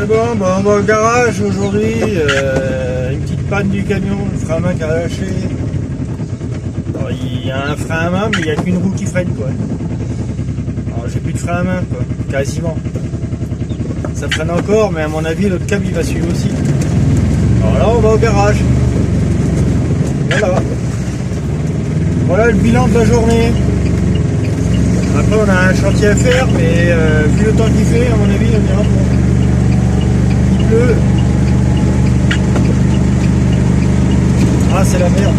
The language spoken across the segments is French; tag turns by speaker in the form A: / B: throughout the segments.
A: Bon, bah, on va au garage aujourd'hui, une petite panne du camion, le frein à main qui a lâché. Alors, il y a un frein à main, mais il n'y a qu'une roue qui freine, quoi. Alors j'ai plus de frein à main, quoi, quasiment. Ça freine encore, mais à mon avis l'autre câble il va suivre aussi. Alors là on va au garage. Voilà. Voilà le bilan de la journée. Après on a un chantier à faire, mais vu le temps qu'il fait, à mon avis on ira bon. Il pleut. Ah c'est la merde.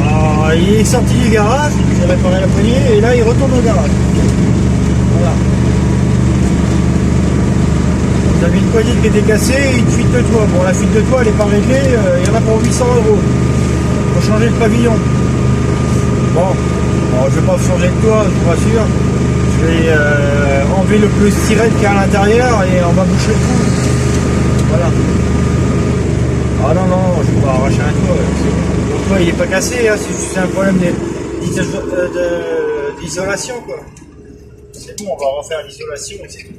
A: Alors, il est sorti du garage, j'ai réparé la poignée et là il retourne au garage. Voilà. J'avais une poignée qui était cassée et une fuite de toit. Bon, la fuite de toit elle n'est pas réglée, il y en a pour 800 €. Pour changer le pavillon. Bon, alors, je vais pas changer de toit, je vous rassure. Je vais enlever le polystyrène qui est à l'intérieur et on va boucher le trou. Voilà. Ah non, non, je vais pas arracher un toit. Le toit il n'est pas cassé, hein, c'est juste un problème d'isolation, quoi. C'est bon, on va refaire l'isolation et c'est tout.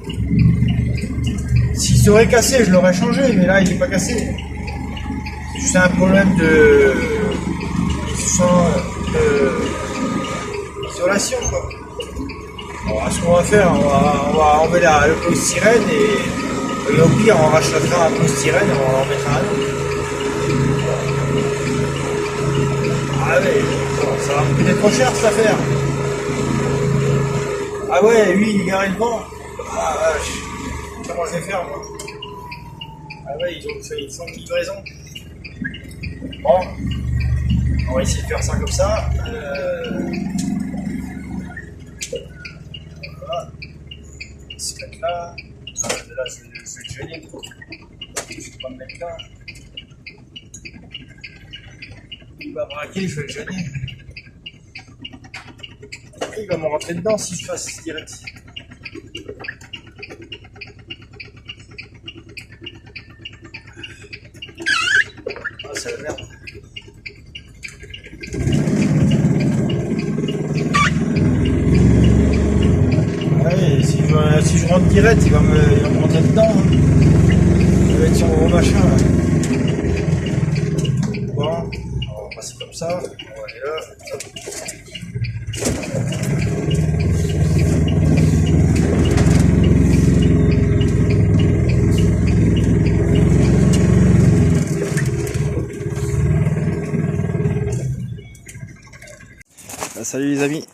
A: S'il serait cassé, je l'aurais changé, mais là il n'est pas cassé. C'est juste un problème d'isolation, quoi. Alors, ce qu'on va faire, on va enlever le polystyrène et au pire on rachètera un polystyrène et on en mettra un autre. Ah ouais, ça va me coûter trop cher cette affaire. Ah ouais, lui il est garé devant. Ah vache. Comment je vais faire moi? Ah ouais, ils font une livraison. Bon, on va essayer de faire ça comme ça. Voilà. Se mettre là. Là, je vais le gêner. Je vais pas me mettre là. Il va braquer, je vais le gêner. Il va me rentrer dedans si je fasse direct. Ah, c'est la merde. Ouais, si je rentre direct, il va me rentrer dedans. Hein. Il va être sur mon gros machin. Là. Bon, on va passer comme ça. On va aller là. Salut les amis.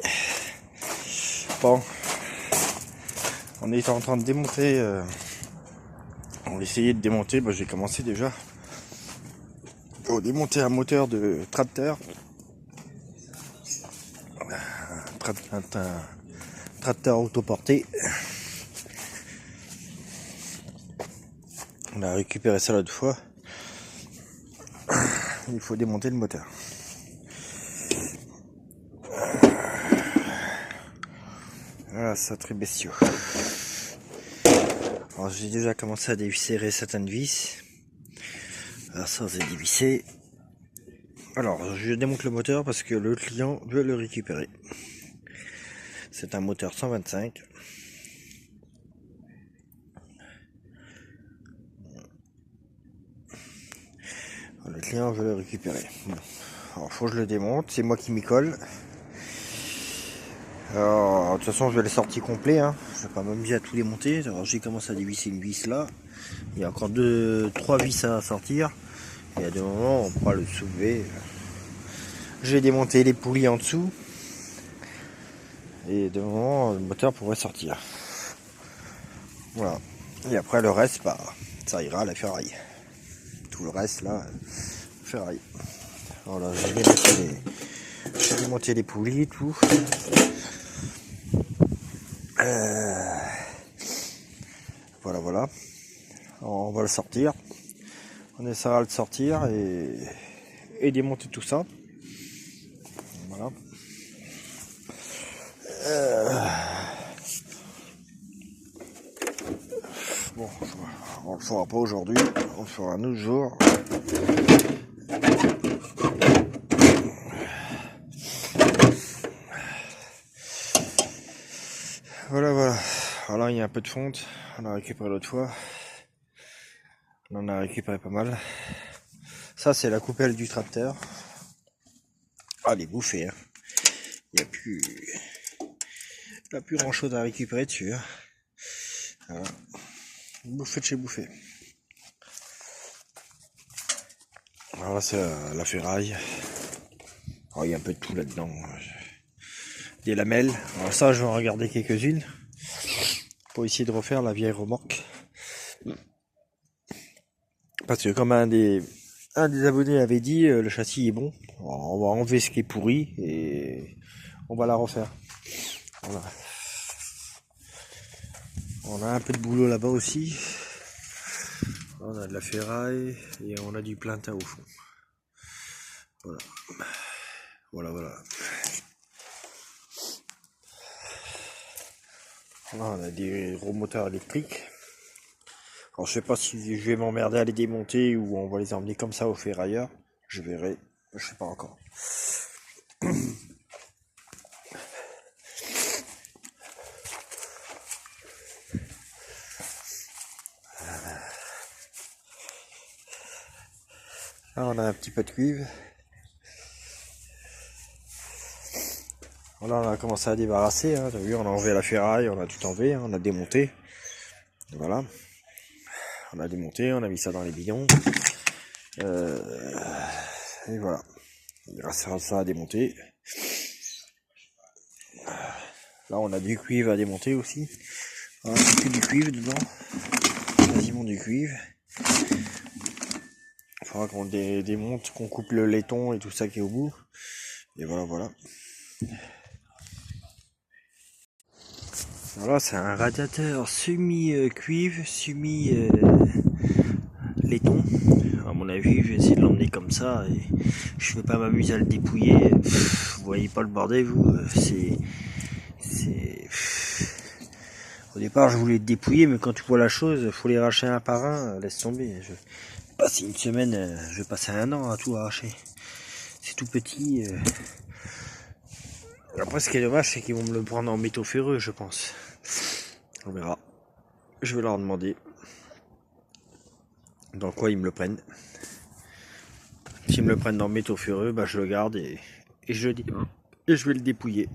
A: Bon, on est en train de démonter. On va essayer de démonter. Bah, j'ai commencé déjà. On va démonter un moteur de tracteur. Un tracteur autoporté. On a récupéré ça l'autre fois. Il faut démonter le moteur. Voilà, ça très bestiaux. Alors j'ai déjà commencé à dévisser certaines vis. Alors ça c'est dévissé. Alors je démonte le moteur parce que le client veut le récupérer. C'est un moteur 125. Le client veut le récupérer. Bon. Alors faut que je le démonte, c'est moi qui m'y colle. Alors, de toute façon je vais les sortir complet, hein. Je vais pas m'amuser à tout démonter. Alors j'ai commencé à dévisser une vis là. Il y a encore 3 vis à sortir. Et à des moments on pourra le soulever. J'ai démonté les poulies en dessous. Et de moment le moteur pourrait sortir. Voilà. Et après le reste, bah, ça ira à la ferraille. Tout le reste là, ferraille. Voilà, j'ai démonté les poulies, tout. Voilà, voilà. On va le sortir. On essaiera de le sortir et démonter tout ça. Voilà. Bon, on le fera pas aujourd'hui. On le fera un autre jour. Voilà, voilà. Alors là, il y a un peu de fonte. On a récupéré l'autre fois.
B: On en a récupéré pas mal. Ça, c'est la coupelle du tracteur. Ah, elle est bouffée. Hein. Il n'y a plus grand chose à récupérer dessus. Hein. Voilà. Bouffée de chez bouffée. Alors là, c'est la ferraille. Oh, il y a un peu de tout là-dedans. Des lamelles. Alors ça, je vais en regarder quelques-unes pour essayer de refaire la vieille remorque. Parce que comme un des abonnés avait dit, le châssis est bon. Alors, on va enlever ce qui est pourri et on va la refaire. Voilà. On a un peu de boulot là-bas aussi. On a de la ferraille et on a du plantain au fond. Voilà. Voilà. Là, on a des gros moteurs électriques. Alors je sais pas si je vais m'emmerder à les démonter ou on va les emmener comme ça au ferrailleur. Je verrai. Je sais pas encore. Là on a un petit peu de cuivre. Là on a commencé à débarrasser. Hein. T'as vu, on a enlevé la ferraille, on a tout enlevé, hein. On a démonté. Et voilà. On a démonté, on a mis ça dans les bidons. Et voilà. Il restera ça à démonter. Là on a du cuivre à démonter aussi. Voilà, c'est que du cuivre dedans. Quasiment du cuivre. Il faudra qu'on démonte, qu'on coupe le laiton et tout ça qui est au bout. Et voilà. Voilà, c'est un radiateur semi-cuivre, semi-laiton. À mon avis, je vais essayer de l'emmener comme ça. Et je ne vais pas m'amuser à le dépouiller. Vous voyez pas le bordel, vous. Au départ, je voulais le dépouiller, mais quand tu vois la chose, faut les arracher un par un. Laisse tomber. Je vais passer une semaine, je vais passer un an à tout arracher. C'est tout petit. Après, ce qui est dommage, c'est qu'ils vont me le prendre en métaux ferreux, je pense. On verra. Je vais leur demander dans quoi ils me le prennent. S'ils me le prennent dans métaux ferreux, bah je le garde et je vais le dépouiller.